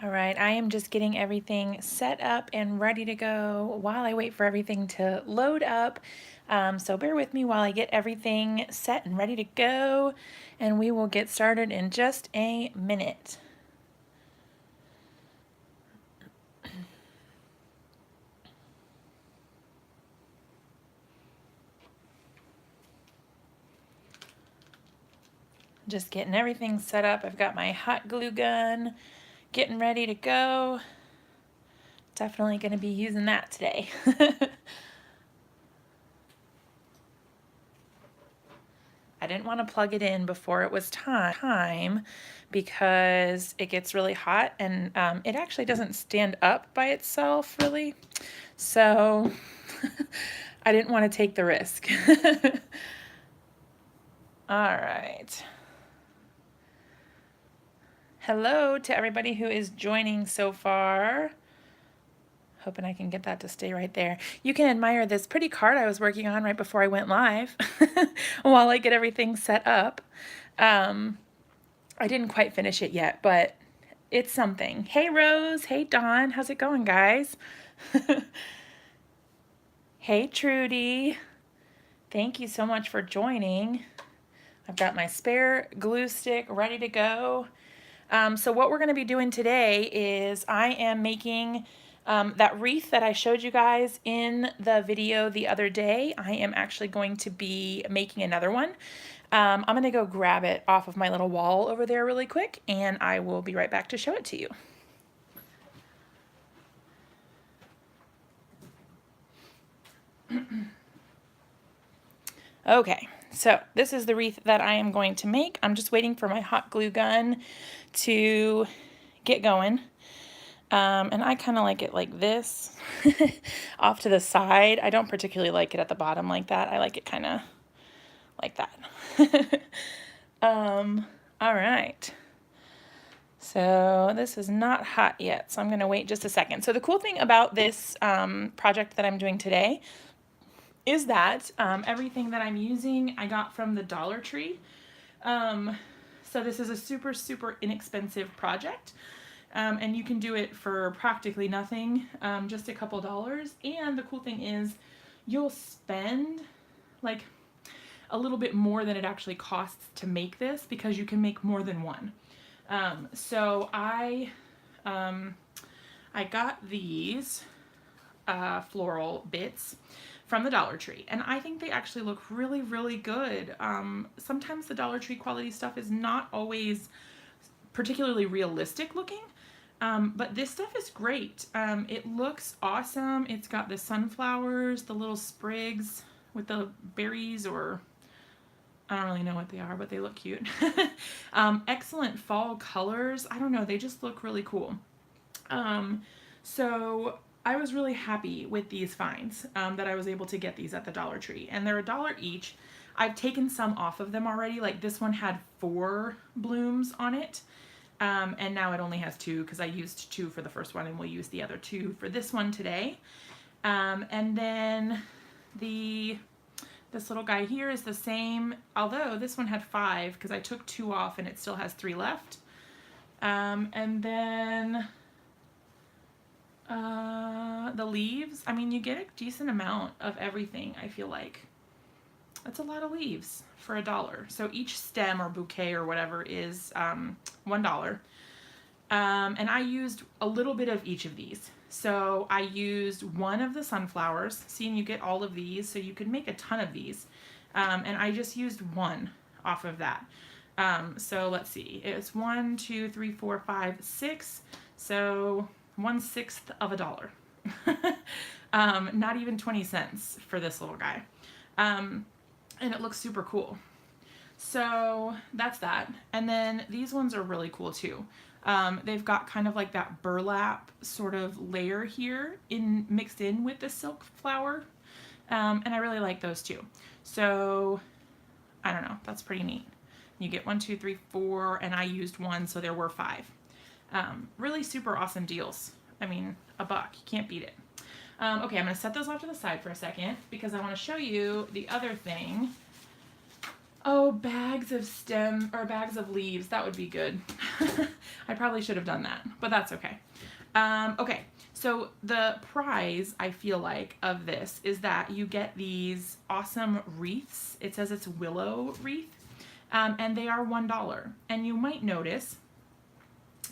All right, I am just getting everything set up and ready to go while I wait for everything to load up. So bear with me while I get everything set and ready to go, and we will get started in just a minute. Just getting everything set up. I've got my hot glue gun, getting ready to go. Definitely going to be using that today. I didn't want to plug it in before it was time because it gets really hot and it actually doesn't stand up by itself really. So I didn't want to take the risk. All right. Hello to everybody who is joining so far. Hoping I can get that to stay right there. You can admire this pretty card I was working on right before I went live while I get everything set up. I didn't quite finish it yet, but it's something. Hey, Rose. Hey, Dawn. How's it going, guys? Hey, Trudy. Thank you so much for joining. I've got my spare glue stick ready to go. So what we're going to be doing today is I am making that wreath that I showed you guys in the video the other day. I am actually going to be making another one. I'm going to go grab it off of my little wall over there really quick, and I will be right back to show it to you. Okay, so this is the wreath that I am going to make. I'm just waiting for my hot glue gun to get going. And I kind of like it like this, off to the side. I don't particularly like it at the bottom like that. I like it kind of like that. All right. So this is not hot yet, so I'm going to wait just a second. So the cool thing about this project that I'm doing today is that everything that I'm using I got from the Dollar Tree. So this is a super, super inexpensive project. And you can do it for practically nothing, just a couple dollars. And the cool thing is you'll spend like a little bit more than it actually costs to make this because you can make more than one. So I got these floral bits from the Dollar Tree, and I think they actually look really, really good. Sometimes the Dollar Tree quality stuff is not always particularly realistic looking, but this stuff is great. It looks awesome. It's got the sunflowers, the little sprigs with the berries, or I don't really know what they are, but they look cute. Excellent fall colors. I don't know, they just look really cool. So I was really happy with these finds, that I was able to get these at the Dollar Tree, and they're $1 each. I've taken some off of them already. Like this one had 4 blooms on it. And now it only has 2 because I used 2 for the first one, and we'll use the other 2 for this one today. And then this little guy here is the same, although this one had 5 because I took 2 off and it still has 3 left. And then the leaves, I mean, you get a decent amount of everything, I feel like. That's a lot of leaves for $1. So each stem or bouquet or whatever is $1. And I used a little bit of each of these. So I used one of the sunflowers, seeing you get all of these, so you could make a ton of these. And I just used one off of that. So let's see, it's 1, 2, 3, 4, 5, 6. So 1/6 of $1. Not even 20 cents for this little guy. And it looks super cool. So that's that. And then these ones are really cool too. They've got kind of like that burlap sort of layer here mixed in with the silk flower. And I really like those too. So I don't know, that's pretty neat. You get 1, 2, 3, 4, and I used 1, so there were 5. Really super awesome deals. I mean, $1, you can't beat it. Okay, I'm going to set those off to the side for a second because I want to show you the other thing. Oh, bags of stem or bags of leaves. That would be good. I probably should have done that, but that's okay. Okay, so the prize, I feel like, of this is that you get these awesome wreaths. It says it's willow wreath, and they are $1. And you might notice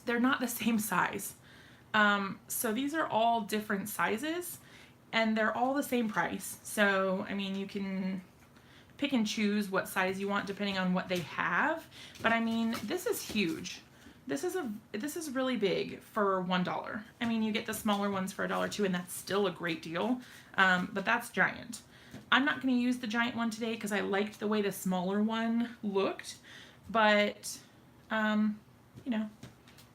they're not the same size. So these are all different sizes, and they're all the same price. So, I mean, you can pick and choose what size you want depending on what they have. But I mean, this is huge. This is really big for $1. I mean, you get the smaller ones for $1 too, and that's still a great deal. But that's giant. I'm not going to use the giant one today because I liked the way the smaller one looked. But, you know,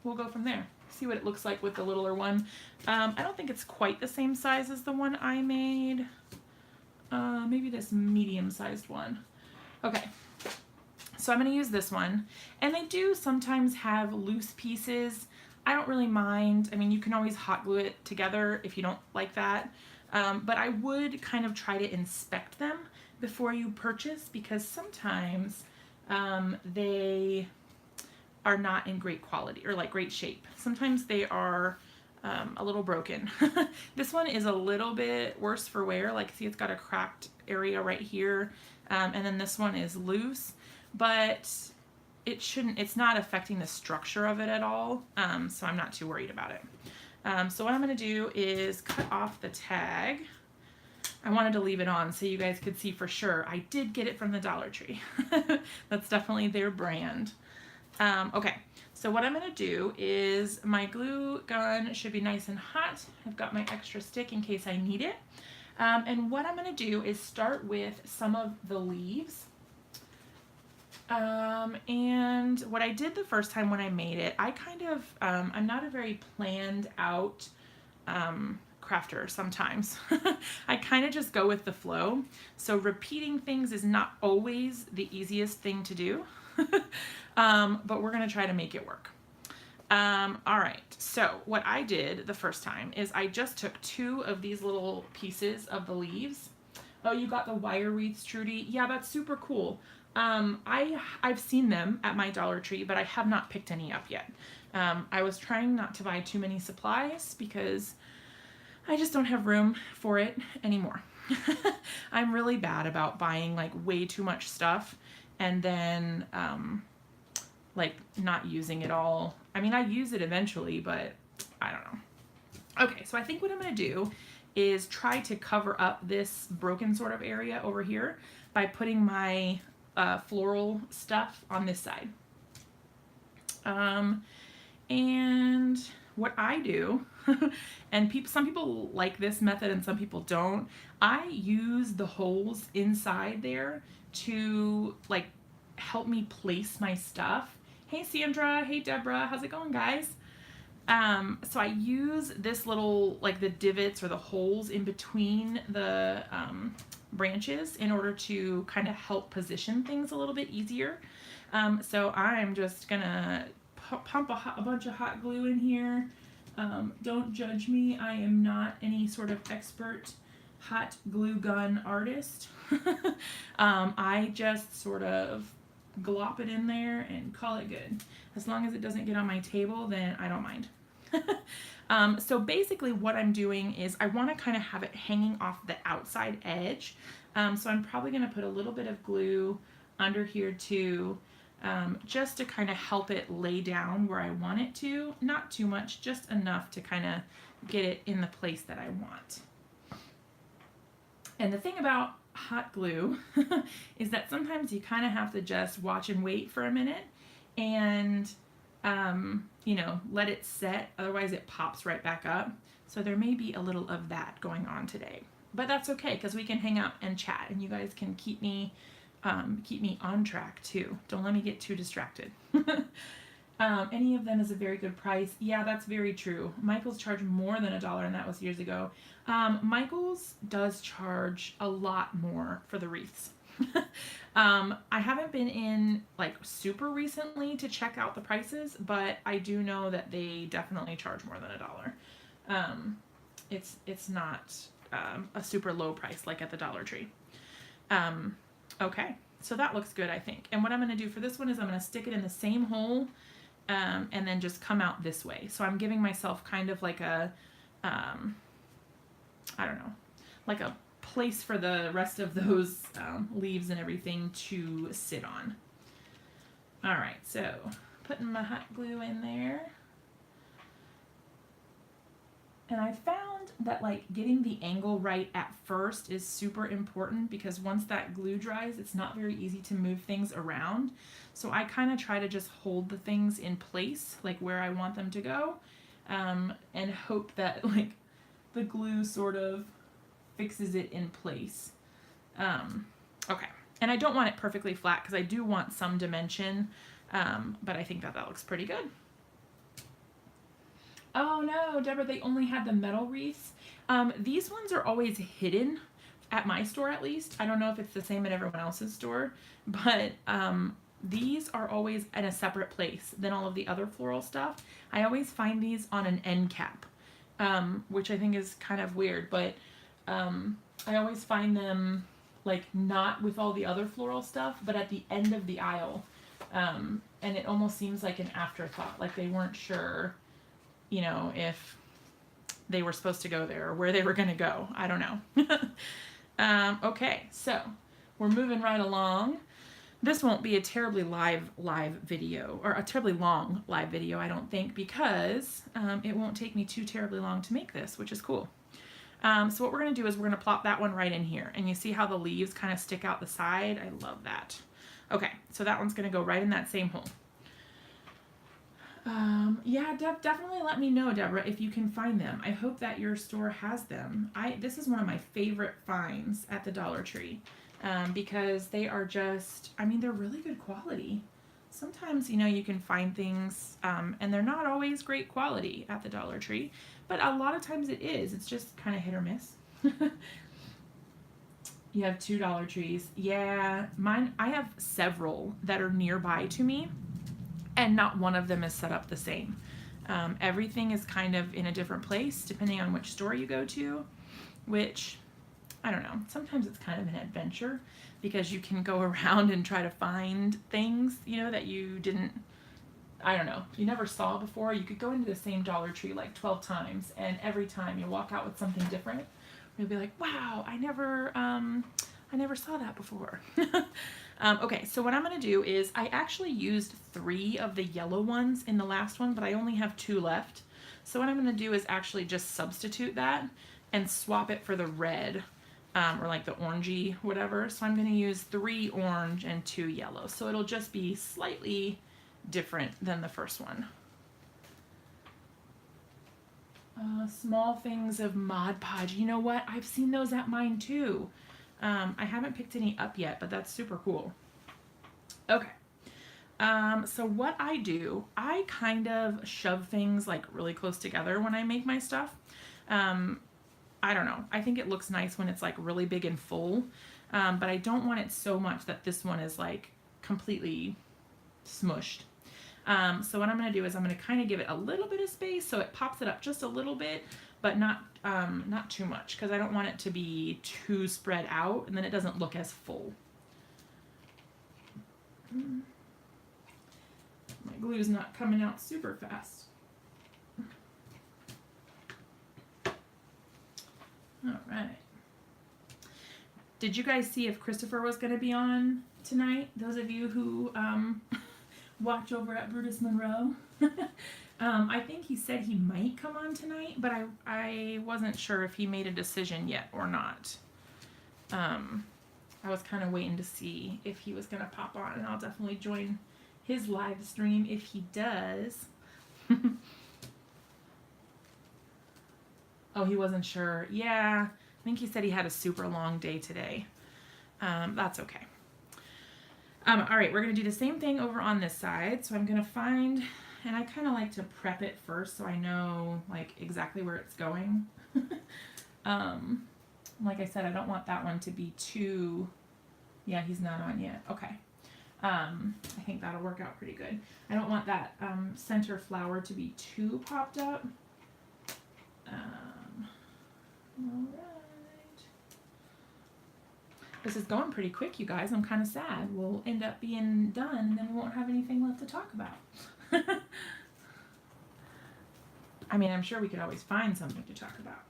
we'll go from there. See what it looks like with the littler one. I don't think it's quite the same size as the one I made. Maybe this medium-sized one. Okay. So I'm going to use this one, and they do sometimes have loose pieces. I don't really mind. I mean, you can always hot glue it together if you don't like that, but I would kind of try to inspect them before you purchase, because sometimes they are not in great quality or like great shape. Sometimes they are a little broken. This one is a little bit worse for wear. Like, see, it's got a cracked area right here, and then this one is loose. But it's not affecting the structure of it at all, so I'm not too worried about it. So what I'm going to do is cut off the tag. I wanted to leave it on so you guys could see for sure. I did get it from the Dollar Tree. That's definitely their brand. Okay, so what I'm going to do is my glue gun should be nice and hot. I've got my extra stick in case I need it. And what I'm going to do is start with some of the leaves. And what I did the first time when I made it, I kind of, I'm not a very planned out crafter sometimes. I kind of just go with the flow. So repeating things is not always the easiest thing to do, but we're going to try to make it work. All right, so what I did the first time is I just took 2 of these little pieces of the leaves. Oh, you got the wire wreaths, Trudy? Yeah, that's super cool. I've seen them at my Dollar Tree, but I have not picked any up yet. I was trying not to buy too many supplies because I just don't have room for it anymore. I'm really bad about buying like way too much stuff and then like not using it all. I mean, I use it eventually, but I don't know. Okay, so I think what I'm going to do is try to cover up this broken sort of area over here by putting my floral stuff on this side. And what I do, and some people like this method and some people don't, I use the holes inside there to like help me place my stuff. Hey Sandra, hey Deborah, how's it going, guys? So I use this little, like the divots or the holes in between the branches in order to kind of help position things a little bit easier. So I'm just gonna pump a bunch of hot glue in here. Don't judge me. I am not any sort of expert hot glue gun artist. I just sort of glop it in there and call it good. As long as it doesn't get on my table, then I don't mind. So basically what I'm doing is I want to kind of have it hanging off the outside edge. So I'm probably going to put a little bit of glue under here too, just to kind of help it lay down where I want it to. Not too much, just enough to kind of get it in the place that I want. And the thing about hot glue is that sometimes you kind of have to just watch and wait for a minute and you know, let it set, otherwise it pops right back up. So there may be a little of that going on today, but that's okay because we can hang out and chat and you guys can keep me on track too. Don't let me get too distracted. Any of them is a very good price. Yeah, that's very true. Michael's charged more than $1 and that was years ago. Michael's does charge a lot more for the wreaths. I haven't been in like super recently to check out the prices, but I do know that they definitely charge more than $1. It's not a super low price like at the Dollar Tree. Okay, So that looks good, I think. And what I'm going to do for this one is I'm going to stick it in the same hole and then just come out this way. So I'm giving myself kind of like a, I don't know, like a place for the rest of those leaves and everything to sit on. All right, so putting my hot glue in there. And I found that like getting the angle right at first is super important, because once that glue dries, it's not very easy to move things around. So I kind of try to just hold the things in place, like where I want them to go, and hope that like the glue sort of fixes it in place. Okay, and I don't want it perfectly flat because I do want some dimension, but I think that looks pretty good. Oh no, Deborah, they only had the metal wreaths. These ones are always hidden at my store, at least. I don't know if it's the same at everyone else's store, but these are always in a separate place than all of the other floral stuff. I always find these on an end cap, which I think is kind of weird, but I always find them like not with all the other floral stuff, but at the end of the aisle. And it almost seems like an afterthought, like they weren't sure, you know, if they were supposed to go there or where they were going to go. I don't know. Okay, so we're moving right along. This won't be a terribly live video, or a terribly long live video, I don't think, because it won't take me too terribly long to make this, which is cool. So what we're going to do is we're going to plop that one right in here. And you see how the leaves kind of stick out the side? I love that. Okay, so that one's going to go right in that same hole. Yeah, definitely let me know, Deborah, if you can find them. I hope that your store has them. This is one of my favorite finds at the Dollar Tree, because they are just, I mean, they're really good quality. Sometimes, you know, you can find things, and they're not always great quality at the Dollar Tree, but a lot of times it is. It's just kind of hit or miss. You have 2 Dollar Trees. Yeah, mine, I have several that are nearby to me, and not one of them is set up the same. Everything is kind of in a different place depending on which store you go to, which, I don't know, sometimes it's kind of an adventure because you can go around and try to find things, you know, that you didn't, I don't know, you never saw before. You could go into the same Dollar Tree like 12 times, and every time you walk out with something different. You'll be like, wow, I never saw that before. Okay, so what I'm going to do is I actually used 3 of the yellow ones in the last one, but I only have 2 left. So what I'm going to do is actually just substitute that and swap it for the red, or like the orangey whatever. So I'm going to use 3 orange and 2 yellow. So it'll just be slightly different than the first one. Small things of Mod Podge. You know what? I've seen those at mine too. I haven't picked any up yet, but that's super cool. Okay. So what I do, I kind of shove things like really close together when I make my stuff. I don't know. I think it looks nice when it's like really big and full, but I don't want it so much that this one is like completely smushed. So what I'm going to do is I'm going to kind of give it a little bit of space so it pops it up just a little bit, but not too much, because I don't want it to be too spread out and then it doesn't look as full. My glue's not coming out super fast. All right. Did you guys see if Christopher was going to be on tonight? Those of you who watch over at Brutus Monroe. I think he said he might come on tonight, but I wasn't sure if he made a decision yet or not. I was kind of waiting to see if he was going to pop on, and I'll definitely join his live stream if he does. Oh, he wasn't sure. Yeah, I think he said he had a super long day today. That's okay. All right, we're going to do the same thing over on this side. So I'm going to find, and I kind of like to prep it first so I know like exactly where it's going. Like I said, I don't want that one to be too, yeah, he's not on yet. Okay. I think that'll work out pretty good. I don't want that center flower to be too popped up. All right. This is going pretty quick, you guys. I'm kind of sad. We'll end up being done, and then we won't have anything left to talk about. I mean, I'm sure we could always find something to talk about.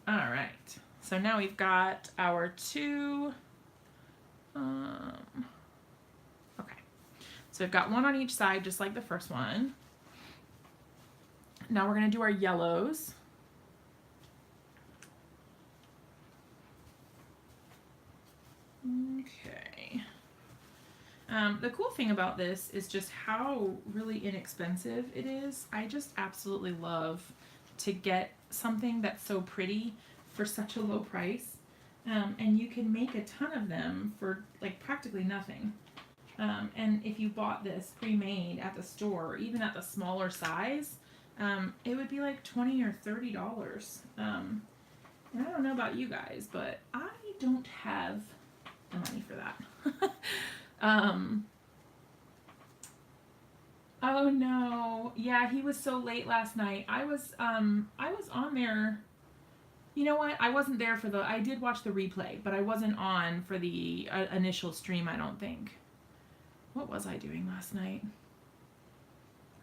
All right. So now we've got our two. Okay. So we've got one on each side, just like the first one. Now we're going to do our yellows. Okay. The cool thing about this is just how really inexpensive it is. I just absolutely love to get something that's so pretty for such a low price. And you can make a ton of them for like practically nothing. And if you bought this pre-made at the store, even at the smaller size, it would be like $20 or $30. And I don't know about you guys, but I don't have the money for that. Oh no. Yeah, he was so late last night. I was on there. You know what? I wasn't there for I did watch the replay, but I wasn't on for the initial stream, I don't think. What was I doing last night?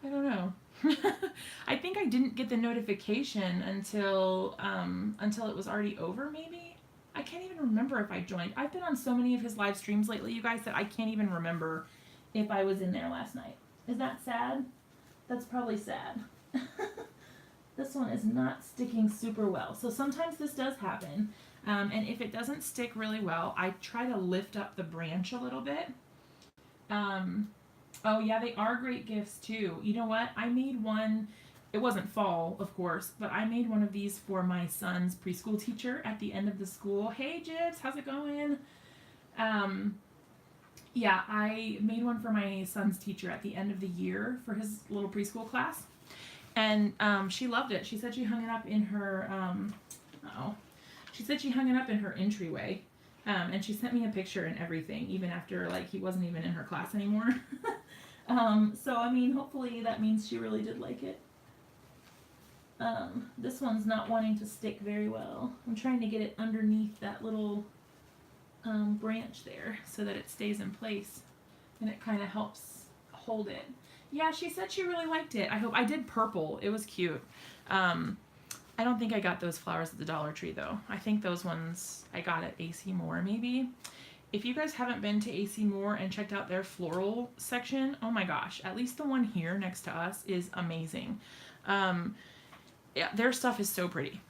I don't know. I think I didn't get the notification until it was already over, maybe? I can't even remember if I joined. I've been on so many of his live streams lately, you guys, that I can't even remember if I was in there last night. Is that sad? That's probably sad. This one is not sticking super well. So sometimes this does happen. And if it doesn't stick really well, I try to lift up the branch a little bit. Oh yeah, they are great gifts too. You know what? I made one. It wasn't fall, of course, but I made one of these for my son's preschool teacher at the end of the school. Hey, Jibs, how's it going? Yeah, I made one for my son's teacher at the end of the year for his little preschool class. And she loved it. She said she hung it up in her, she said she hung it up in her entryway. And she sent me a picture and everything, even after, like, he wasn't even in her class anymore. So, I mean, hopefully that means she really did like it. This one's not wanting to stick very well. I'm trying to get it underneath that little branch there so that it stays in place. And it kind of helps hold it. Yeah, she said she really liked it. I did purple. It was cute. I don't think I got those flowers at the Dollar Tree, though. I think those ones I got at AC Moore, maybe. If you guys haven't been to AC Moore and checked out their floral section, oh my gosh, at least the one here next to us is amazing. Yeah, their stuff is so pretty.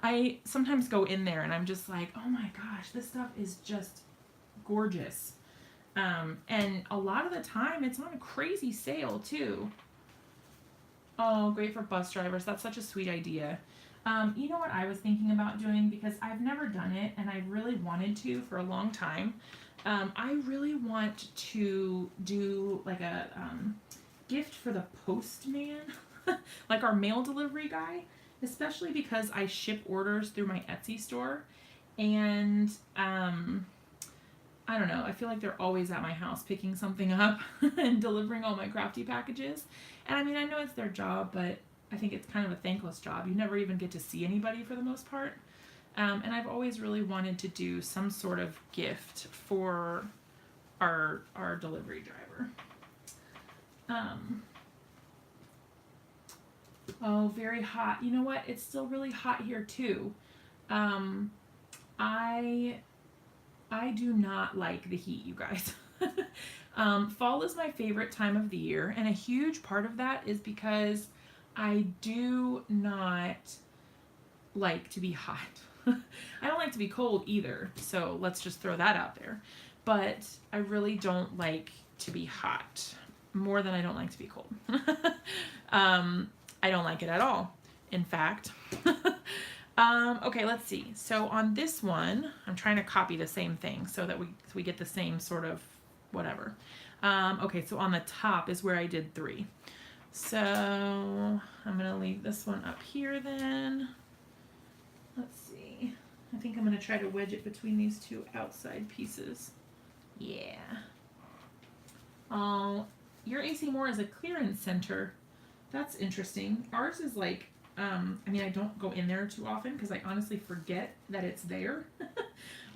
I sometimes go in there and I'm just like, oh my gosh, this stuff is just gorgeous. And a lot of the time it's on a crazy sale too. Oh, great for bus drivers. That's such a sweet idea. You know what I was thinking about doing, because I've never done it and I really wanted to for a long time. I really want to do like a gift for the postman, like our mail delivery guy, especially because I ship orders through my Etsy store. And I don't know, I feel like they're always at my house picking something up and delivering all my crafty packages. And I mean, I know it's their job, but I think it's kind of a thankless job. You never even get to see anybody for the most part. And I've always really wanted to do some sort of gift for our delivery driver. Oh, very hot. You know what? It's still really hot here too. I do not like the heat, you guys. Fall is my favorite time of the year, and a huge part of that is because I do not like to be hot. I don't like to be cold either, so let's just throw that out there. But I really don't like to be hot, more than I don't like to be cold. I don't like it at all, in fact. Okay, let's see. So on this one, I'm trying to copy the same thing so that we get the same sort of whatever. Okay, so on the top is where I did 3. So I'm going to leave this one up here then. Let's see. I think I'm going to try to wedge it between these two outside pieces. Yeah. Oh, your AC Moore is a clearance center. That's interesting. Ours is like I mean, I don't go in there too often because I honestly forget that it's there.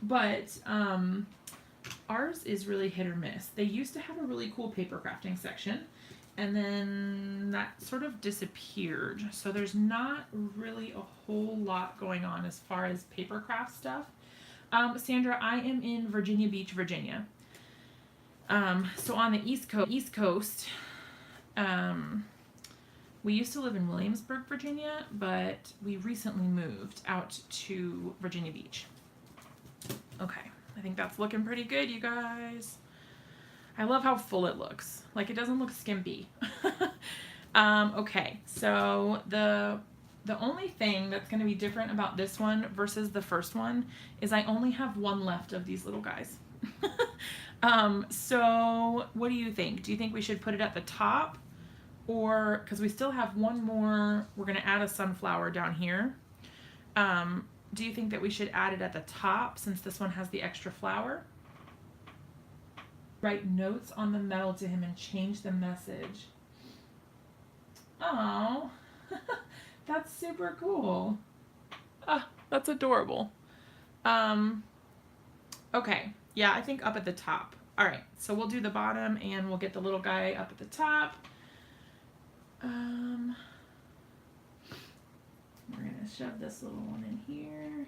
But ours is really hit or miss. They used to have a really cool paper crafting section, and then that sort of disappeared. So there's not really a whole lot going on as far as paper craft stuff. Sandra, I am in Virginia Beach, Virginia. So on the East Coast, we used to live in Williamsburg, Virginia, but we recently moved out to Virginia Beach. Okay, I think that's looking pretty good, you guys. I love how full it looks. Like, it doesn't look skimpy. Okay, so the only thing that's going to be different about this one versus the first one is I only have one left of these little guys. So what do you think? Do you think we should put it at the top? Or, because we still have one more, we're going to add a sunflower down here. Do you think that we should add it at the top since this one has the extra flower? Write notes on the metal to him and change the message. Oh, that's super cool. Ah, that's adorable. Okay, yeah, I think up at the top. All right, so we'll do the bottom and we'll get the little guy up at the top. We're gonna shove this little one in here.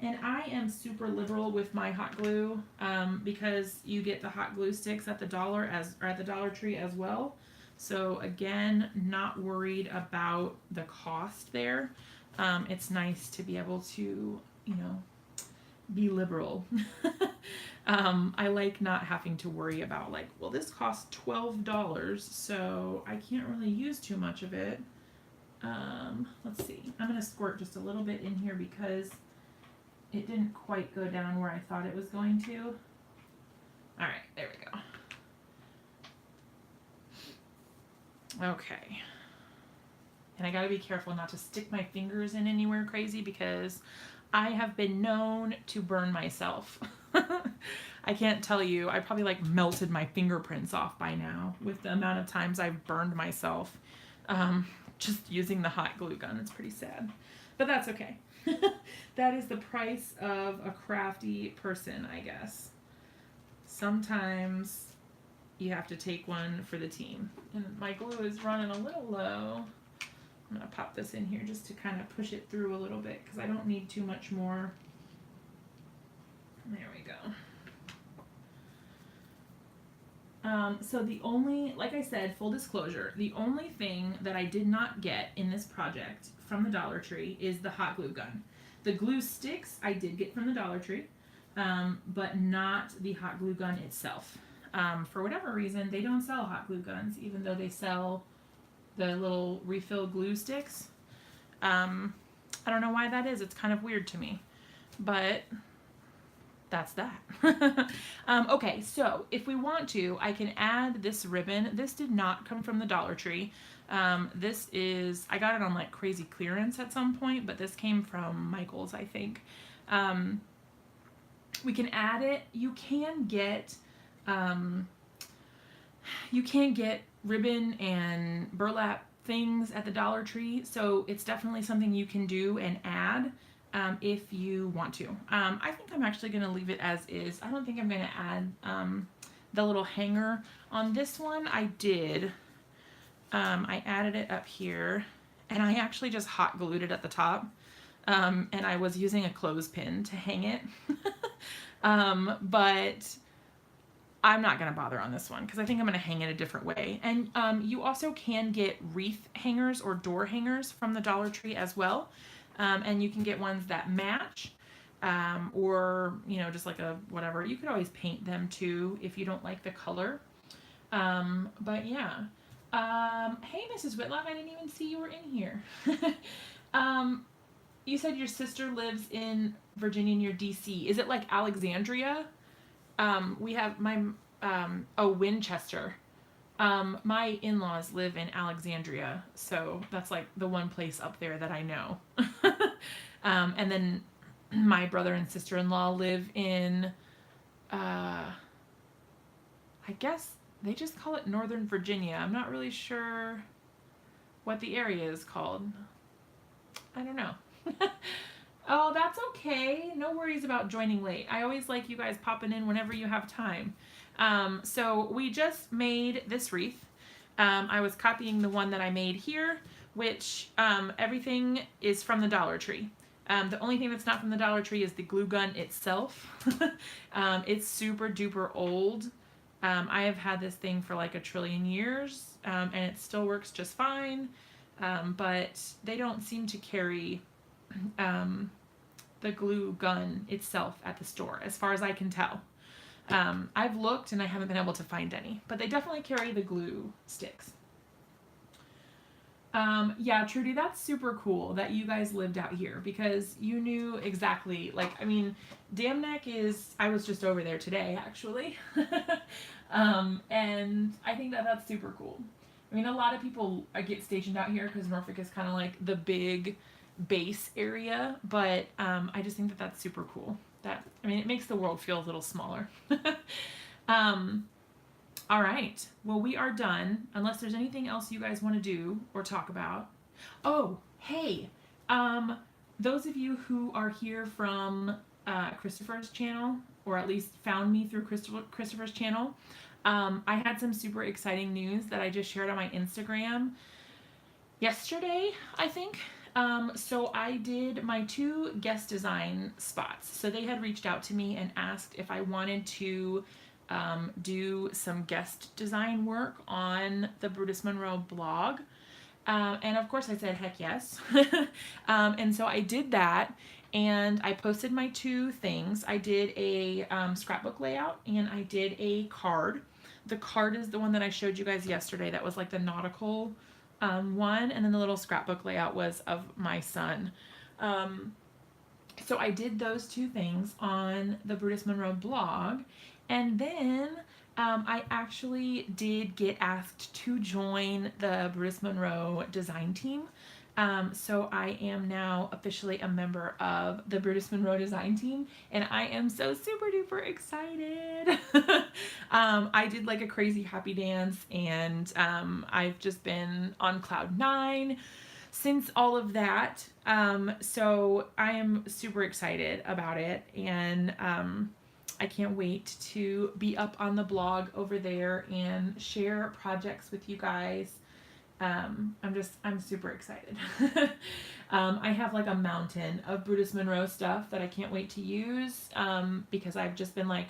And I am super liberal with my hot glue because you get the hot glue sticks at the Dollar Tree as well. So again, not worried about the cost there. It's nice to be able to, you know, be liberal. I like not having to worry about like, well, this costs $12, so I can't really use too much of it. Let's see. I'm going to squirt just a little bit in here because it didn't quite go down where I thought it was going to. All right, there we go. Okay. And I got to be careful not to stick my fingers in anywhere crazy because I have been known to burn myself. I can't tell you. I probably like melted my fingerprints off by now with the amount of times I've burned myself just using the hot glue gun. It's pretty sad, but that's okay. That is the price of a crafty person, I guess. Sometimes you have to take one for the team. And my glue is running a little low. I'm going to pop this in here just to kind of push it through a little bit because I don't need too much more. There we go. So the only, like I said, full disclosure, the only thing that I did not get in this project from the Dollar Tree is the hot glue gun. The glue sticks I did get from the Dollar Tree, but not the hot glue gun itself. For whatever reason, they don't sell hot glue guns, even though they sell the little refill glue sticks. I don't know why that is. It's kind of weird to me, but that's that. Okay, so if we want to, I can add this ribbon. This did not come from the Dollar Tree. This is, I got it on like crazy clearance at some point, but this came from Michael's, I think. We can add it. You can get ribbon and burlap things at the Dollar Tree, so it's definitely something you can do and add if you want to. I think I'm actually going to leave it as is. I don't think I'm going to add the little hanger. On this one, I did. I added it up here, and I actually just hot glued it at the top, and I was using a clothespin to hang it. But I'm not going to bother on this one because I think I'm going to hang it a different way. And you also can get wreath hangers or door hangers from the Dollar Tree as well. And you can get ones that match or, you know, just like a whatever. You could always paint them too if you don't like the color. But yeah. Hey, Mrs. Whitlock, I didn't even see you were in here. You said your sister lives in Virginia near DC. Is it like Alexandria? We have my, Winchester. My in-laws live in Alexandria, so that's like the one place up there that I know. And then my brother and sister-in-law live in, I guess they just call it Northern Virginia. I'm not really sure what the area is called. I don't know. Oh, that's okay. No worries about joining late. I always like you guys popping in whenever you have time. So we just made this wreath. I was copying the one that I made here, which everything is from the Dollar Tree. The only thing that's not from the Dollar Tree is the glue gun itself. It's super duper old. I have had this thing for like a trillion years, and it still works just fine. But they don't seem to carry the glue gun itself at the store, as far as I can tell. I've looked and I haven't been able to find any, but they definitely carry the glue sticks. Yeah, Trudy, that's super cool that you guys lived out here because you knew exactly, like, I mean, Dam Neck is, I was just over there today, actually. And I think that that's super cool. I mean, a lot of people get stationed out here because Norfolk is kind of like the big base area, but I just think that that's super cool. That, I mean, it makes the world feel a little smaller. All right. Well, we are done. Unless there's anything else you guys want to do or talk about. Oh, hey. Those of you who are here from Christopher's channel, or at least found me through Christopher's channel, I had some super exciting news that I just shared on my Instagram yesterday, I think. So I did my 2 guest design spots. So they had reached out to me and asked if I wanted to do some guest design work on the Brutus Monroe blog. And of course I said, heck yes. And so I did that and I posted my 2 things. I did a scrapbook layout and I did a card. The card is the one that I showed you guys yesterday. That was like the nautical one, and then the little scrapbook layout was of my son. So I did those 2 things on the Brutus Monroe blog, and then I actually did get asked to join the Brutus Monroe design team. So I am now officially a member of the Brutus Monroe design team, and I am so super duper excited. I did like a crazy happy dance, and I've just been on cloud 9 since all of that. So I am super excited about it, and I can't wait to be up on the blog over there and share projects with you guys. I'm super excited. I have like a mountain of Brutus Monroe stuff that I can't wait to use, because I've just been like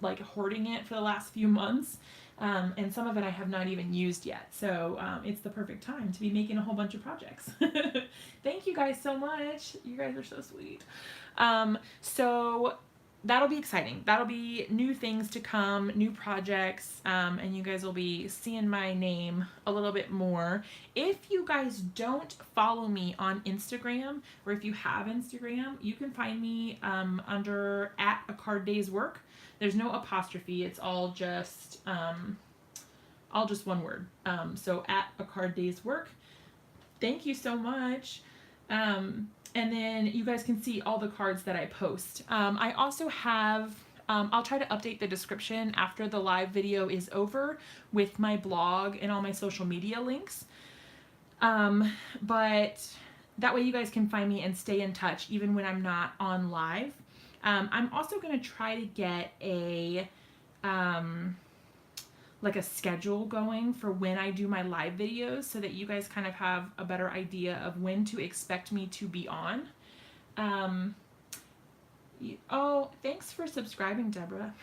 hoarding it for the last few months. And some of it I have not even used yet. So, it's the perfect time to be making a whole bunch of projects. Thank you guys so much. You guys are so sweet. So that'll be exciting. That'll be new things to come, new projects, and you guys will be seeing my name a little bit more. If you guys don't follow me on Instagram, or if you have Instagram, you can find me under @acarddayswork. There's no apostrophe. It's all just one word. So @acarddayswork. Thank you so much. And then you guys can see all the cards that I post. I also have, I'll try to update the description after the live video is over with my blog and all my social media links. But that way you guys can find me and stay in touch even when I'm not on live. I'm also going to try to get a schedule going for when I do my live videos so that you guys kind of have a better idea of when to expect me to be on. Oh, thanks for subscribing, Deborah.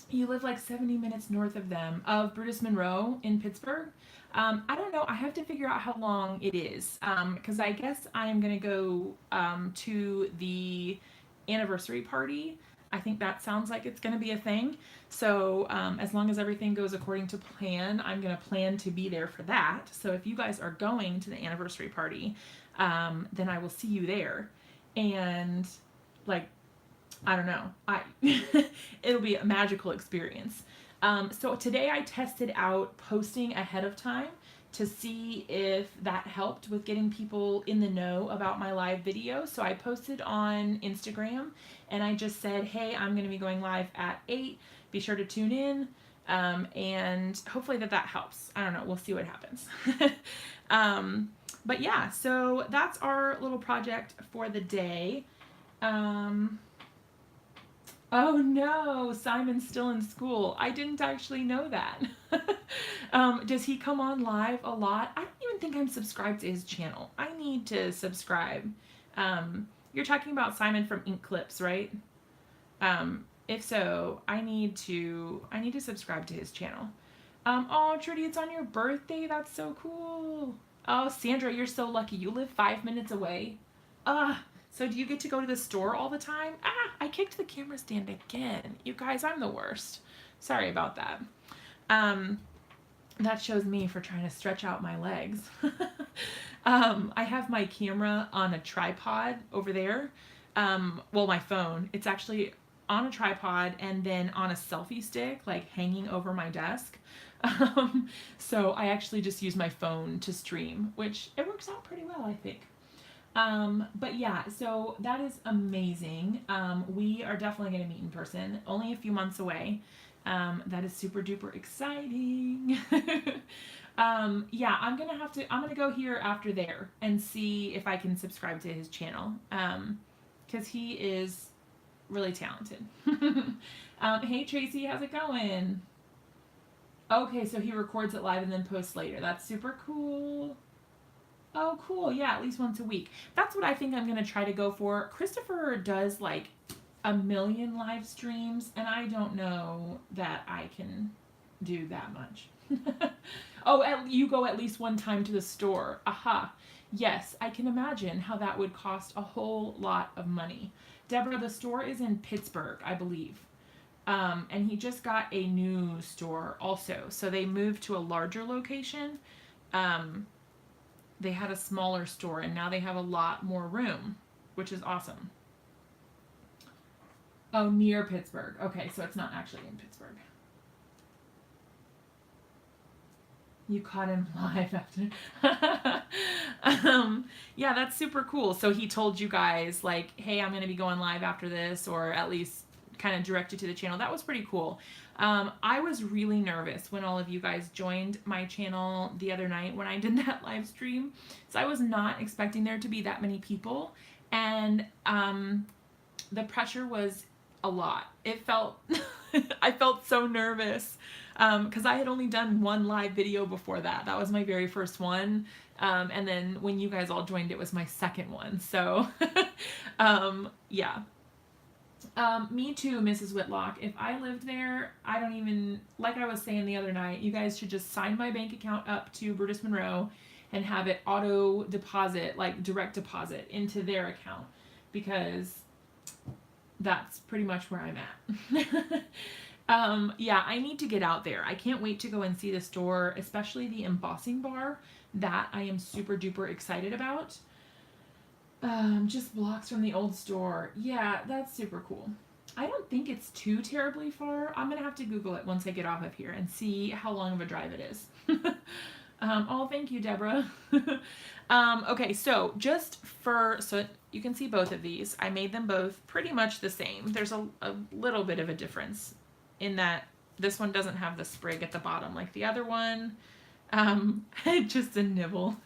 You live like 70 minutes north of Brutus Monroe in Pittsburgh. I don't know. I have to figure out how long it is, because I guess I'm going to go to the anniversary party. I think that sounds like it's going to be a thing. So as long as everything goes according to plan, I'm going to plan to be there for that. So if you guys are going to the anniversary party, then I will see you there. And like, I don't know, it'll be a magical experience. So today I tested out posting ahead of time to see if that helped with getting people in the know about my live video. So I posted on Instagram and I just said, hey, I'm going to be going live at 8. Be sure to tune in. And hopefully that helps. I don't know. We'll see what happens. But yeah, so that's our little project for the day. Um, oh no, Simon's still in school. I didn't actually know that. Does he come on live a lot? I don't even think I'm subscribed to his channel. I need to subscribe. You're talking about Simon from Ink Clips, right? If so, I need to subscribe to his channel. Oh, Trudy, it's on your birthday. That's so cool. Oh, Sandra, you're so lucky. You live 5 minutes away. So do you get to go to the store all the time? I kicked the camera stand again. You guys, I'm the worst. Sorry about that. That shows me for trying to stretch out my legs. I have my camera on a tripod over there. Well, my phone. It's actually on a tripod and then on a selfie stick, like hanging over my desk. So I actually just use my phone to stream, which it works out pretty well, I think. But yeah, so that is amazing. We are definitely going to meet in person, only a few months away. That is super duper exciting. Yeah, I'm going to go here after there and see if I can subscribe to his channel. 'Cause he is really talented. Hey Tracy, how's it going? Okay, so he records it live and then posts later. That's super cool. Oh, cool. Yeah, at least once a week. That's what I think I'm going to try to go for. Christopher does like 1,000,000 live streams, and I don't know that I can do that much. Oh, you go at least one time to the store. Aha. Yes, I can imagine how that would cost a whole lot of money. Deborah, the store is in Pittsburgh, I believe. And he just got a new store also. So they moved to a larger location. They had a smaller store and now they have a lot more room, which is awesome. Oh, near Pittsburgh. Okay, so it's not actually in Pittsburgh. You caught him live after. Yeah, that's super cool. So he told you guys, like, hey, I'm going to be going live after this, or at least kind of directed to the channel. That was pretty cool. I was really nervous when all of you guys joined my channel the other night when I did that live stream. So I was not expecting there to be that many people. And the pressure was a lot. It felt, I felt so nervous. Because I had only done one live video before that. That was my very first one. And then when you guys all joined, it was my second one. So, yeah. Me too, Mrs. Whitlock. If I lived there, I don't even, like I was saying the other night, you guys should just sign my bank account up to Brutus Monroe and have it auto deposit, like direct deposit into their account, because that's pretty much where I'm at. Yeah, I need to get out there. I can't wait to go and see the store, especially the embossing bar. That I am super duper excited about. Just blocks from the old store. Yeah, that's super cool. I don't think it's too terribly far. I'm gonna have to Google it once I get off of here and see how long of a drive it is. Oh, thank you, Deborah. Okay, so so you can see both of these. I made them both pretty much the same. There's a little bit of a difference in that this one doesn't have the sprig at the bottom like the other one. Just a nibble.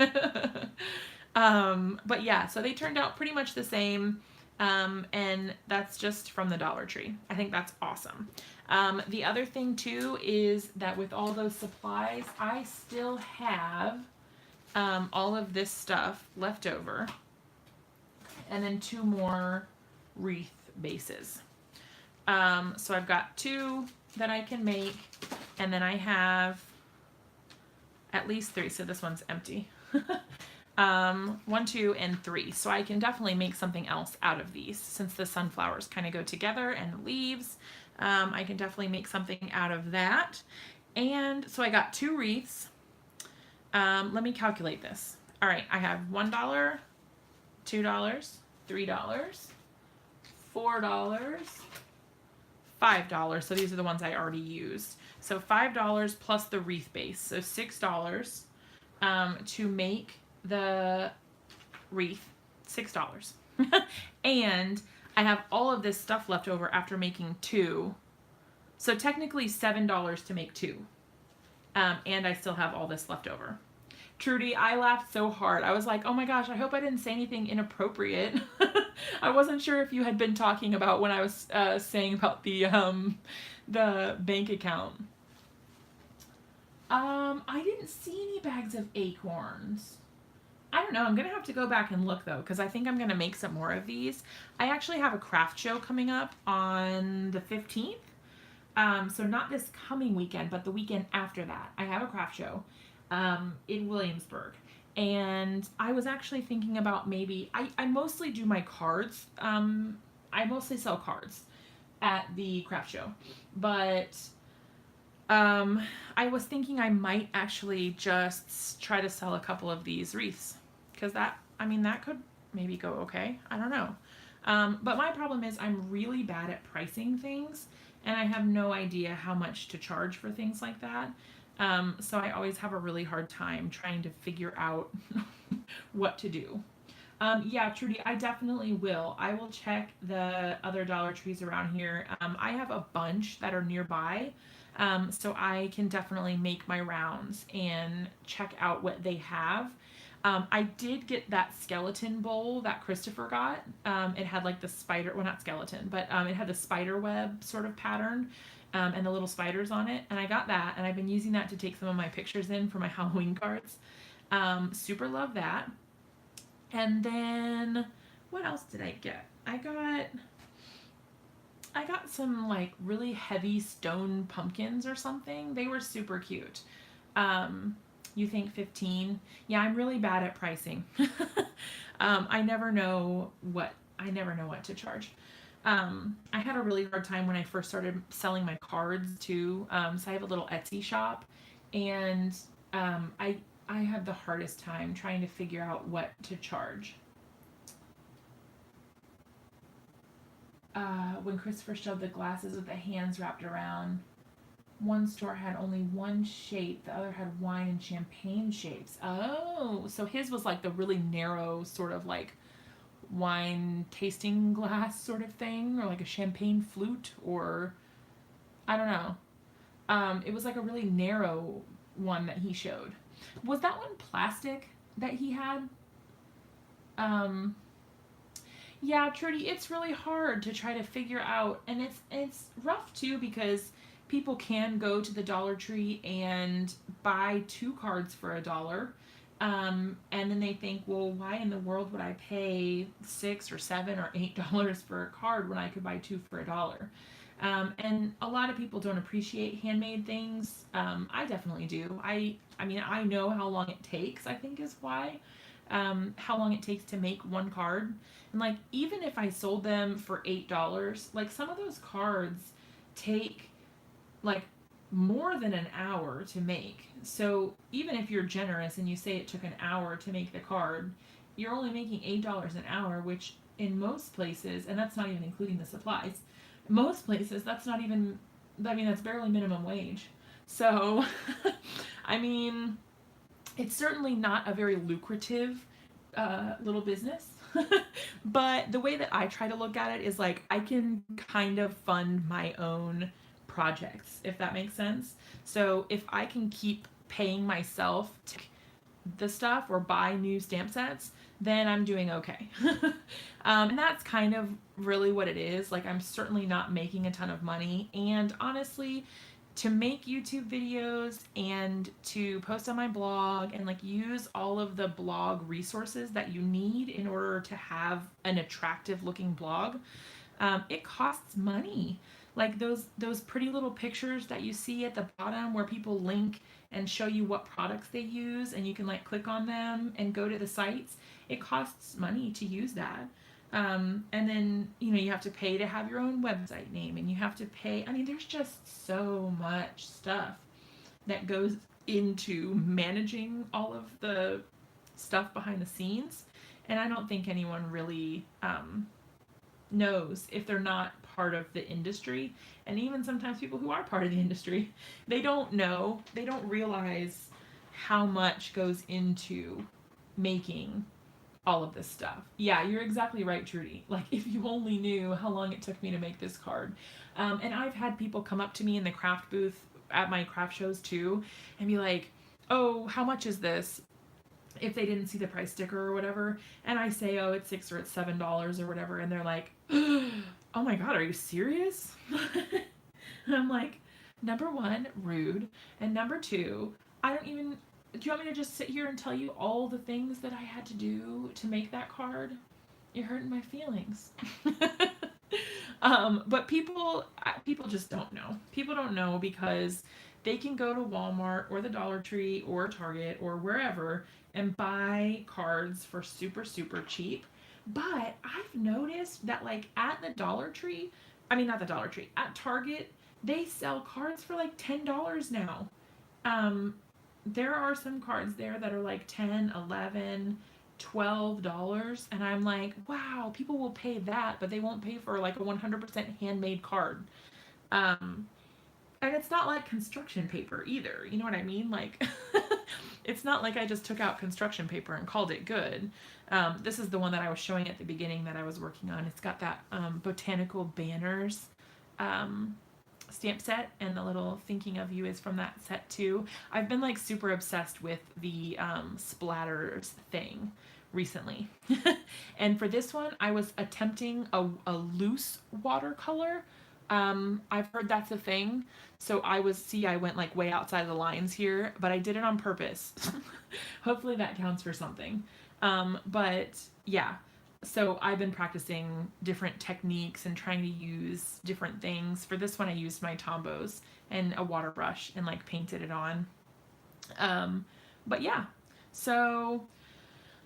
But yeah, so they turned out pretty much the same. And that's just from the Dollar Tree. I think that's awesome. The other thing too is that with all those supplies, I still have all of this stuff left over. And then 2 more wreath bases. So I've got 2 that I can make, and then I have at least 3. So this one's empty. 1, 2, and 3. So I can definitely make something else out of these, since the sunflowers kind of go together and the leaves. I can definitely make something out of that. And so I got 2 wreaths. Let me calculate this. All right, I have $1, $2, $3, $4, $5. So these are the ones I already used. So $5 plus the wreath base. So $6 to make the wreath. $6. And I have all of this stuff left over after making 2. So technically $7 to make 2. And I still have all this left over. Trudy, I laughed so hard. I was like, oh my gosh, I hope I didn't say anything inappropriate. I wasn't sure if you had been talking about when I was saying about the bank account. I didn't see any bags of acorns. I don't know. I'm going to have to go back and look though, because I think I'm going to make some more of these. I actually have a craft show coming up on the 15th. So not this coming weekend, but the weekend after that. I have a craft show in Williamsburg. And I was actually thinking about maybe, I mostly do my cards. I mostly sell cards at the craft show. But I was thinking I might actually just try to sell a couple of these wreaths. Because that could maybe go okay. I don't know. But my problem is I'm really bad at pricing things. And I have no idea how much to charge for things like that. So I always have a really hard time trying to figure out what to do. Yeah, Trudy, I definitely will. I will check the other Dollar Trees around here. I have a bunch that are nearby, so I can definitely make my rounds and check out what they have. I did get that skeleton bowl that Christopher got. It had like the spider, well, not skeleton, but it had the spider web sort of pattern and the little spiders on it. And I got that, and I've been using that to take some of my pictures in for my Halloween cards. Super love that. And then what else did I get? I got some like really heavy stone pumpkins or something. They were super cute. You think 15? Yeah, I'm really bad at pricing. I never know what to charge. I had a really hard time when I first started selling my cards too. So I have a little Etsy shop, and I have the hardest time trying to figure out what to charge. When Christopher showed the glasses with the hands wrapped around, one store had only one shape, the other had wine and champagne shapes. Oh, so his was like the really narrow sort of like wine tasting glass sort of thing, or like a champagne flute, or I don't know. It was like a really narrow one that he showed. Was that one plastic that he had? Um, yeah, Trudy, it's really hard to try to figure out, and it's rough too because people can go to the Dollar Tree and buy 2 cards for $1. And then they think, well, why in the world would I pay $6 or $7 or $8 for a card when I could buy 2 for $1? And a lot of people don't appreciate handmade things. I definitely do. I mean, I know how long it takes, I think is why. How long it takes to make one card. And like, even if I sold them for $8, like some of those cards take like more than an hour to make. So even if you're generous and you say it took an hour to make the card, you're only making $8 an hour, which in most places, and that's not even including the supplies, most places that's not even, I mean, that's barely minimum wage. So I mean, it's certainly not a very lucrative little business. But the way that I try to look at it is like I can kind of fund my own projects, if that makes sense. So if I can keep paying myself to the stuff or buy new stamp sets, then I'm doing okay. And that's kind of really what it is. Like, I'm certainly not making a ton of money. And honestly, to make YouTube videos and to post on my blog and like use all of the blog resources that you need in order to have an attractive looking blog, it costs money. Like those pretty little pictures that you see at the bottom where people link and show you what products they use, and you can like click on them and go to the sites. It costs money to use that. And then, you have to pay to have your own website name, and you have to pay. I mean, there's just so much stuff that goes into managing all of the stuff behind the scenes. And I don't think anyone really knows if they're not part of the industry. And even sometimes people who are part of the industry, they don't know, they don't realize how much goes into making all of this stuff. Yeah, you're exactly right, Trudy. Like, if you only knew how long it took me to make this card. And I've had people come up to me in the craft booth at my craft shows too and be like, oh, how much is this? if they didn't see the price sticker or whatever, and I say, oh, it's $6 or it's $7 or whatever, and they're like, oh my God, are you serious? And I'm like, number one, rude, and number two, I don't even, do you want me to just sit here and tell you all the things that I had to do to make that card? You're hurting my feelings. But people just don't know. People don't know because they can go to Walmart or the Dollar Tree or Target or wherever and buy cards for super, super cheap. But I've noticed that, like, at the Dollar Tree, I mean, not the Dollar Tree, at Target, they sell cards for like $10 now. Um, there are some cards there that are like 10, 11, $12, and I'm like, wow, people will pay that, but they won't pay for like a 100% handmade card. Um, and it's not like construction paper either. You know what I mean? Like, it's not like I just took out construction paper and called it good. This is the one that I was showing at the beginning that I was working on. It's got that botanical banners um, stamp set, and the little thinking of you is from that set too. I've been like super obsessed with the splatters thing recently. And for this one, I was attempting a loose watercolor. I've heard that's a thing. So I went like way outside of the lines here, but I did it on purpose. Hopefully that counts for something. But yeah, so I've been practicing different techniques and trying to use different things. For this one, I used my Tombos and a water brush and like painted it on. But yeah, so,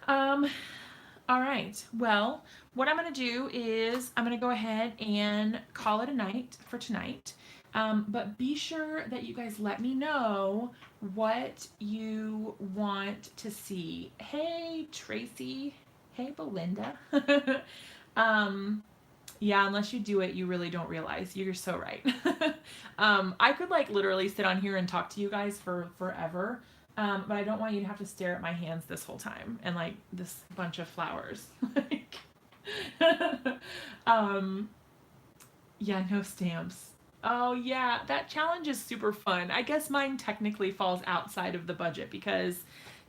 um, all right. Well, what I'm going to do is I'm going to go ahead and call it a night for tonight. But be sure that you guys let me know what you want to see. Hey, Tracy. Hey, Belinda. Yeah, unless you do it, you really don't realize. You're so right. I could like literally sit on here and talk to you guys for forever. But I don't want you to have to stare at my hands this whole time and like this bunch of flowers. Like, um, yeah, no stamps. Oh yeah, that challenge is super fun. I guess mine technically falls outside of the budget because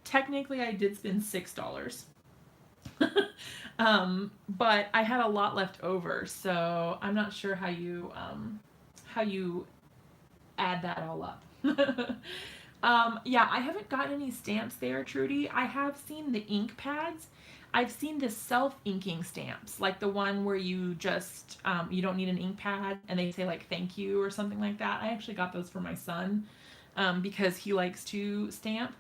technically I did spend $6. But I had a lot left over, so I'm not sure how you add that all up. Yeah, I haven't gotten any stamps there, Trudy. I have seen the ink pads. I've seen the self-inking stamps, like the one where you just, you don't need an ink pad and they say like thank you or something like that. I actually got those for my son because he likes to stamp.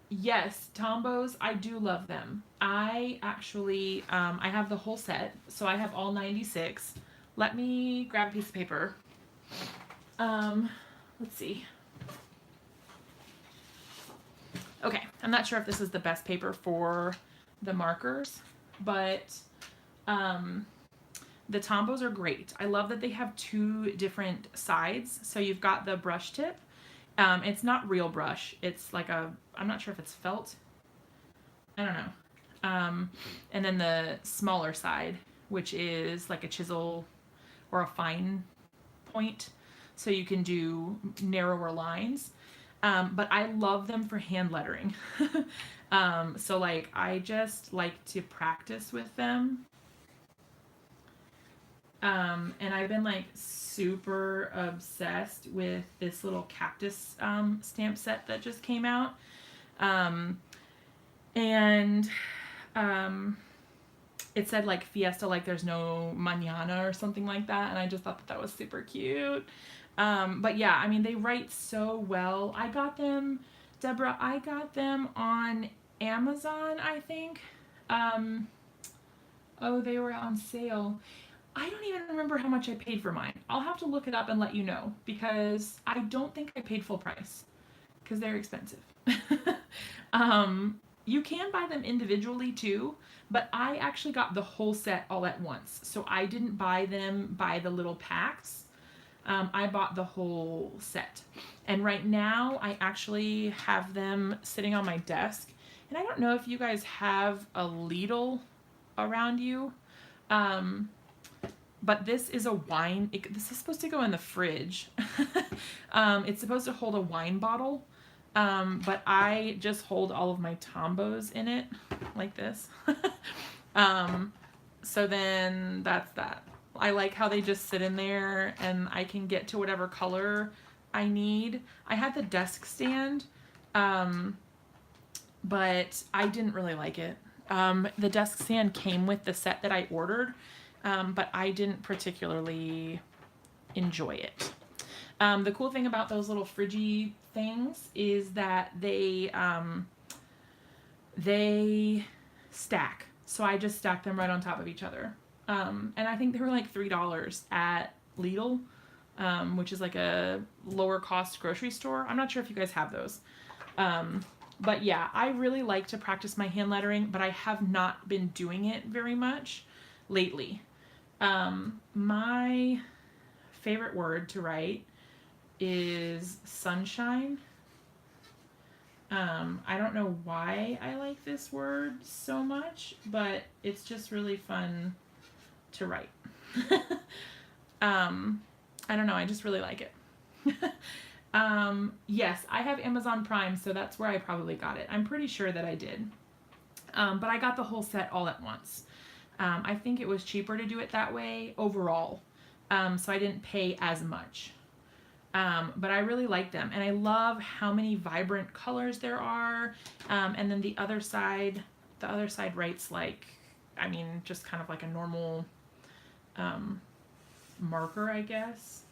Yes, Tombos, I do love them. I actually, I have the whole set, so I have all 96. Let me grab a piece of paper. Let's see. Okay, I'm not sure if this is the best paper for the markers, but the Tombos are great. I love that they have two different sides. So you've got the brush tip. It's not real brush. It's like I'm not sure if it's felt. I don't know. And then the smaller side, which is like a chisel or a fine point. So you can do narrower lines. But I love them for hand lettering. So like I just like to practice with them. And I've been like super obsessed with this little cactus stamp set that just came out. And it said like Fiesta, like there's no mañana or something like that. And I just thought that was super cute. But yeah, I mean, they write so well. I got them, Deborah, I got them on Amazon, I think. Oh, they were on sale. I don't even remember how much I paid for mine. I'll have to look it up and let you know because I don't think I paid full price because they're expensive. You can buy them individually too, but I actually got the whole set all at once. So I didn't buy them by the little packs. I bought the whole set. And right now I actually have them sitting on my desk. And I don't know if you guys have a Lidl around you. But this is a this is supposed to go in the fridge. It's supposed to hold a wine bottle. But I just hold all of my Tombos in it like this. um, so then that's that. I like how they just sit in there and I can get to whatever color I need. I had the desk stand, but I didn't really like it. The desk stand came with the set that I ordered, but I didn't particularly enjoy it. The cool thing about those little fridgy things is that they stack. So I just stacked them right on top of each other. And I think they were like $3 at Lidl, which is like a lower cost grocery store. I'm not sure if you guys have those. But yeah, I really like to practice my hand lettering, but I have not been doing it very much lately. My favorite word to write is sunshine. I don't know why I like this word so much, but it's just really fun to write. I don't know, I just really like it. Yes, I have Amazon Prime, so that's where I probably got it. I'm pretty sure that I did. But I got the whole set all at once. I think it was cheaper to do it that way overall. So I didn't pay as much. But I really like them. And I love how many vibrant colors there are. And then the other side writes like, I mean, just kind of like a normal marker, I guess.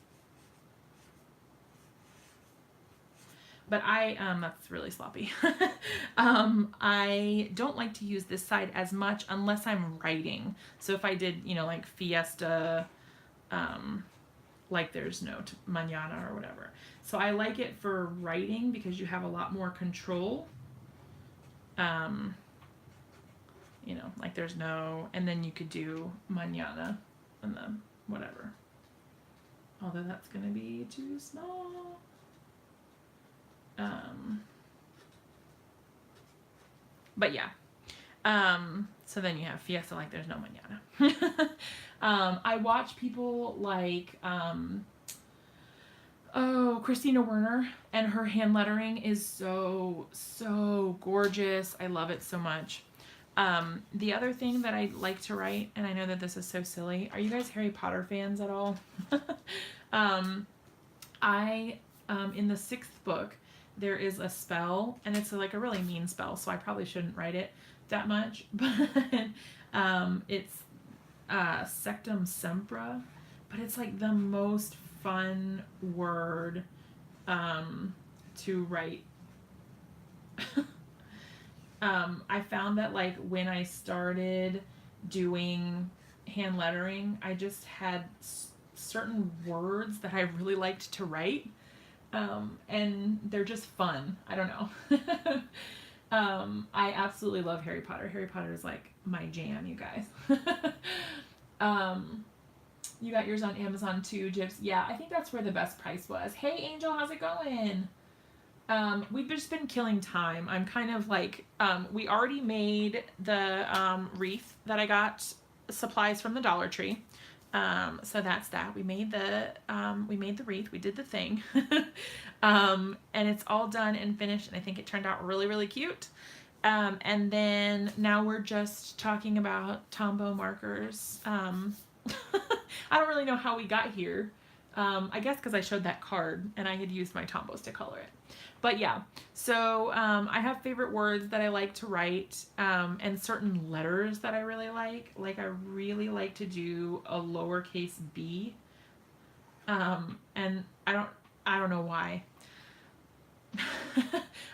But that's really sloppy. I don't like to use this side as much unless I'm writing. So if I did, like Fiesta, like there's no mañana or whatever. So I like it for writing because you have a lot more control. Like there's no, and then you could do mañana and then whatever. Although that's going to be too small. But yeah. So then you have Fiesta like there's no mañana. I watch people like, Christina Werner, and her hand lettering is so gorgeous. I love it so much. The other thing that I like to write, and I know that this is so silly, are you guys Harry Potter fans at all? In the 6th book, there is a spell, and it's like a really mean spell, so I probably shouldn't write it that much, but it's Sectum Sempra, but it's like the most fun word to write. I found that like when I started doing hand lettering, I just had certain words that I really liked to write. And they're just fun. I don't know. I absolutely love Harry Potter. Harry Potter is like my jam, you guys. You got yours on Amazon too, Jibs. Yeah, I think that's where the best price was. Hey, Angel, how's it going? We've just been killing time. I'm kind of like, we already made the wreath that I got supplies from the Dollar Tree. So that's that. We made the wreath. We did the thing. And it's all done and finished, and I think it turned out really, really cute. And then now we're just talking about Tombow markers. I don't really know how we got here. I guess because I showed that card and I had used my Tombows to color it. But yeah, so I have favorite words that I like to write, and certain letters that I really like. Like I really like to do a lowercase b, and I don't know why.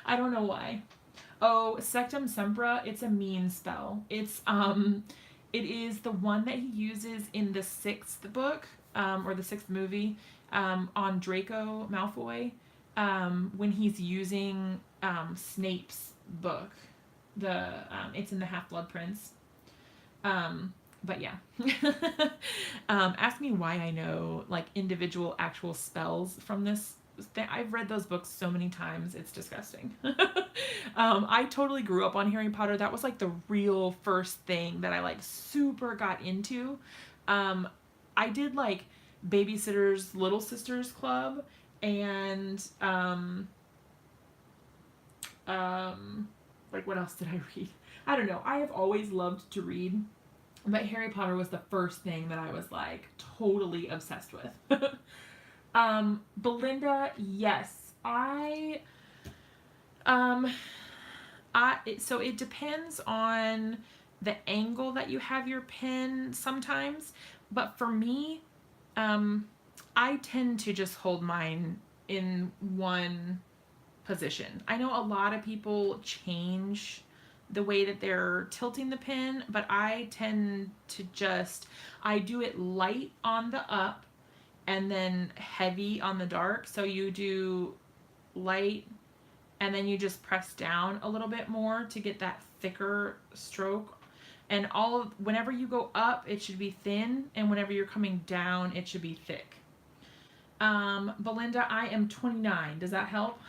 I don't know why. Oh, Sectum Sempra, it's a mean spell. It is the one that he uses in the 6th book, or the 6th movie, on Draco Malfoy. When he's using Snape's book, it's in the Half-Blood Prince. But yeah, ask me why I know like individual actual spells from this. I've read those books so many times, it's disgusting. I totally grew up on Harry Potter. That was like the real first thing that I like super got into. I did like Babysitter's Little Sisters Club, and Like, what else did I read? I don't know. I have always loved to read, but Harry Potter was the first thing that I was like totally obsessed with. Belinda, yes. Um, so it depends on the angle that you have your pen sometimes, but for me, I tend to just hold mine in one position. I know a lot of people change the way that they're tilting the pen, but I tend to I do it light on the up and then heavy on the dark. So you do light and then you just press down a little bit more to get that thicker stroke. And whenever you go up, it should be thin, and whenever you're coming down, it should be thick. Belinda, I am 29. Does that help?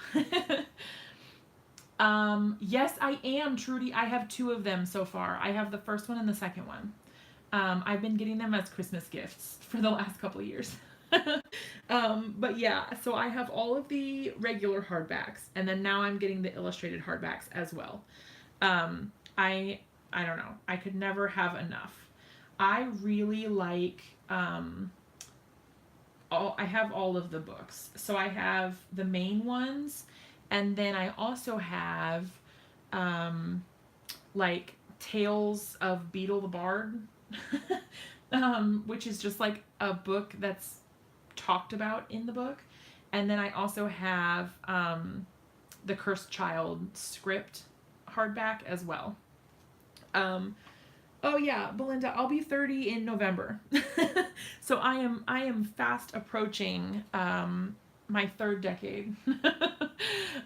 Yes, I am, Trudy. I have 2 of them so far. I have the first one and the second one. I've been getting them as Christmas gifts for the last couple of years. But yeah, so I have all of the regular hardbacks, and then now I'm getting the illustrated hardbacks as well. I don't know. I could never have enough. I really like I have all of the books. So I have the main ones, and then I also have like Tales of Beetle the Bard, which is just like a book that's talked about in the book. And then I also have the Cursed Child script hardback as well. Oh yeah, Belinda, I'll be 30 in November. So I am fast approaching my 3rd decade.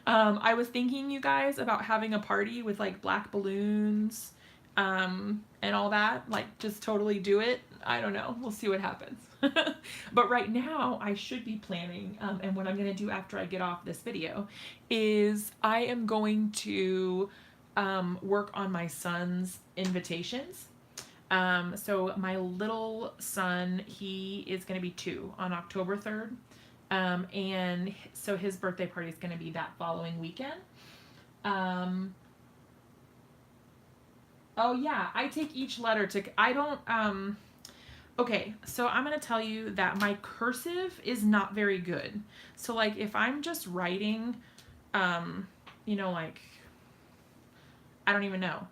I was thinking, you guys, about having a party with like black balloons and all that. Like, just totally do it. I don't know. We'll see what happens. But right now, I should be planning, and what I'm going to do after I get off this video is I am going to work on my son's invitations. So my little son, he is going to be 2 on October 3rd. And so his birthday party is going to be that following weekend. Oh yeah, I take each letter I don't, okay, so I'm going to tell you that my cursive is not very good. So like if I'm just writing, you know, like, I don't even know.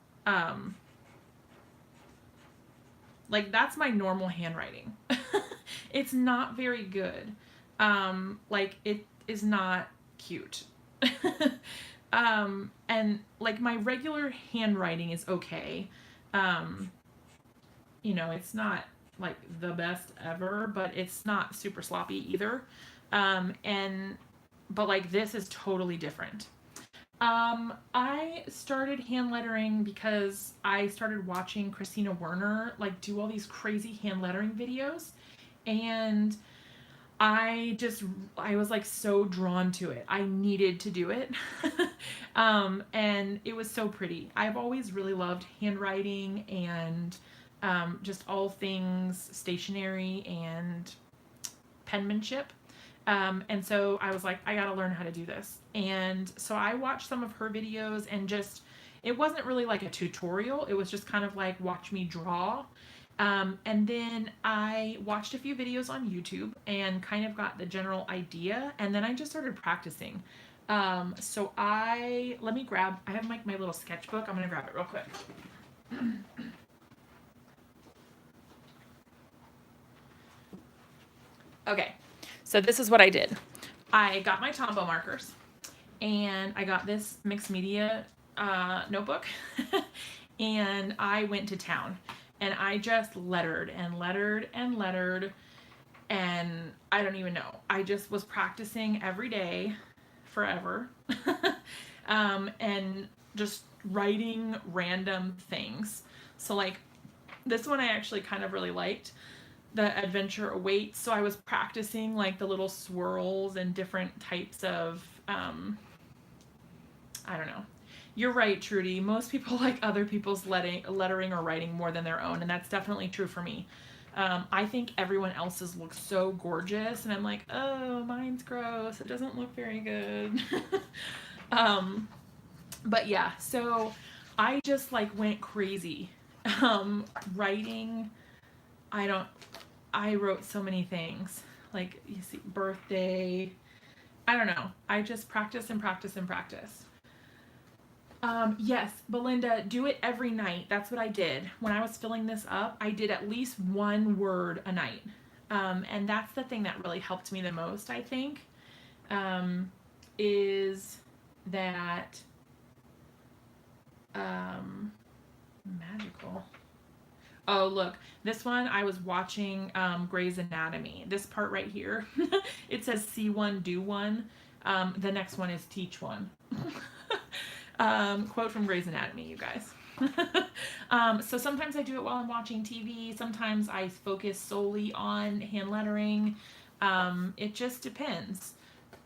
Like that's my normal handwriting. It's not very good. Like it is not cute. And like my regular handwriting is okay. You know, it's not like the best ever, but it's not super sloppy either. But like this is totally different. I started hand lettering because I started watching Christina Werner like do all these crazy hand lettering videos, and I was like so drawn to it. I needed to do it. And it was so pretty. I've always really loved handwriting and just all things stationery and penmanship. And so I was like, I gotta learn how to do this. And so I watched some of her videos and it wasn't really like a tutorial. It was just kind of like, watch me draw. And then I watched a few videos on YouTube and kind of got the general idea. And then I just started practicing. So I have my little sketchbook. I'm going to grab it real quick. Okay. So this is what I did. I got my Tombow markers and I got this mixed media notebook and I went to town. And I just lettered and lettered and lettered, and I don't even know. I just was practicing every day forever and just writing random things. So like this one I actually kind of really liked, the adventure awaits. So I was practicing like the little swirls and different types of I don't know. You're right, Trudy. Most people like other people's lettering or writing more than their own, and that's definitely true for me. I think everyone else's looks so gorgeous, and I'm like, oh, mine's gross. It doesn't look very good. But yeah, so I just like went crazy writing. I don't I wrote so many things. Like you see birthday. I don't know. I just practice and practice and practice. Yes, Belinda, do it every night. That's what I did. When I was filling this up, I did at least one word a night. And that's the thing that really helped me the most, I think, um, is that um, magical. Oh, look, this one I was watching Grey's Anatomy. This part right here, it says see one, do one. The next one is teach one. Quote from Grey's Anatomy, you guys. So sometimes I do it while I'm watching TV. Sometimes I focus solely on hand lettering. It just depends.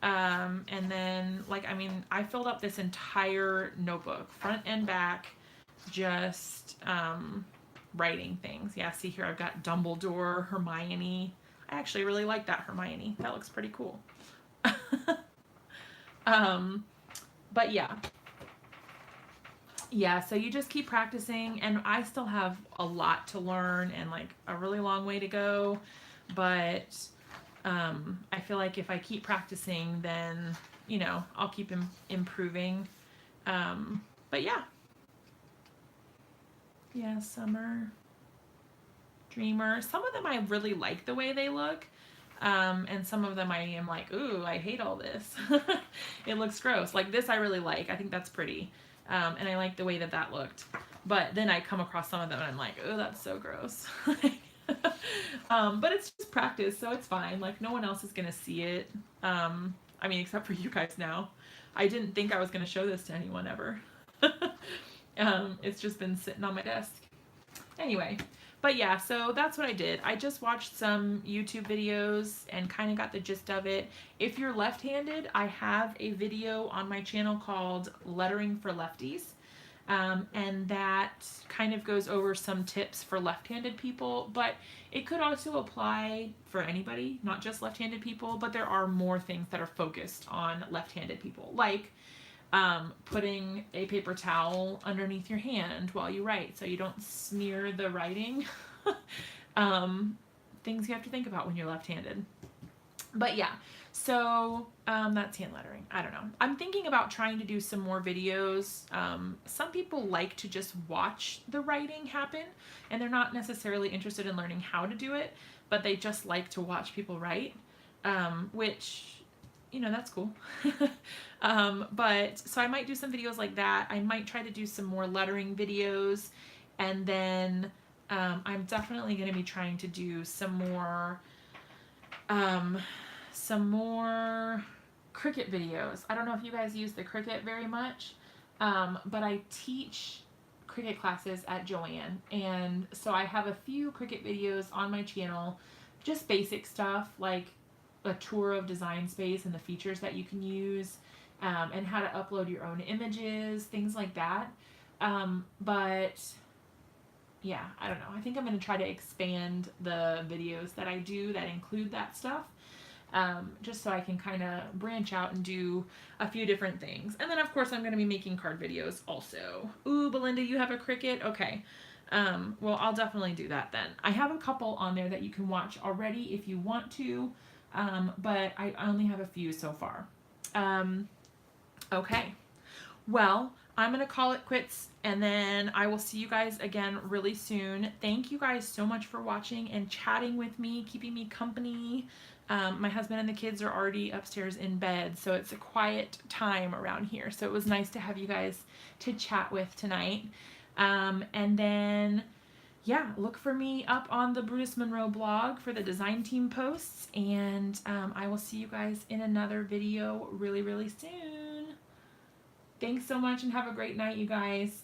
And then, like, I mean, I filled up this entire notebook, front and back, just writing things. Yeah, see here, I've got Dumbledore, Hermione. I actually really like that Hermione. That looks pretty cool. um, but yeah. Yeah, so you just keep practicing, and I still have a lot to learn and like a really long way to go. But I feel like if I keep practicing, then I'll keep improving. But yeah, yeah, Summer, Dreamer. Some of them I really like the way they look. And some of them I am like, ooh, I hate all this. It looks gross. Like this I really like. I think that's pretty. And I like the way that that looked. But then I come across some of them and I'm like, oh, that's so gross. But it's just practice, so it's fine. Like no one else is going to see it. I mean, except for you guys now. I didn't think I was going to show this to anyone ever. It's just been sitting on my desk. Anyway, but yeah, so that's what I did. I just watched some YouTube videos and kind of got the gist of it. If you're left-handed, I have a video on my channel called Lettering for Lefties. And that kind of goes over some tips for left-handed people, but it could also apply for anybody, not just left-handed people, but there are more things that are focused on left-handed people, like putting a paper towel underneath your hand while you write so you don't smear the writing. Things you have to think about when you're left-handed. But yeah, so that's hand lettering. I don't know. I'm thinking about trying to do some more videos. Some people like to just watch the writing happen, and they're not necessarily interested in learning how to do it, but they just like to watch people write, which, that's cool. But so I might do some videos like that. I might try to do some more lettering videos, and then I'm definitely going to be trying to do some more Cricut videos. I don't know if you guys use the Cricut very much, but I teach Cricut classes at Joanne, and so I have a few Cricut videos on my channel, just basic stuff like a tour of Design Space and the features that you can use, and how to upload your own images, things like that. But yeah, I don't know. I think I'm going to try to expand the videos that I do that include that stuff, just so I can kind of branch out and do a few different things. And then, of course, I'm going to be making card videos also. Ooh, Belinda, you have a Cricut? Okay. Well, I'll definitely do that then. I have a couple on there that you can watch already if you want to, but I only have a few so far. Okay. Well, I'm going to call it quits, and then I will see you guys again really soon. Thank you guys so much for watching and chatting with me, keeping me company. My husband and the kids are already upstairs in bed, so it's a quiet time around here. So it was nice to have you guys to chat with tonight. And then, yeah, look for me up on the Brutus Monroe blog for the design team posts, and I will see you guys in another video really, really soon. Thanks so much and have a great night, you guys.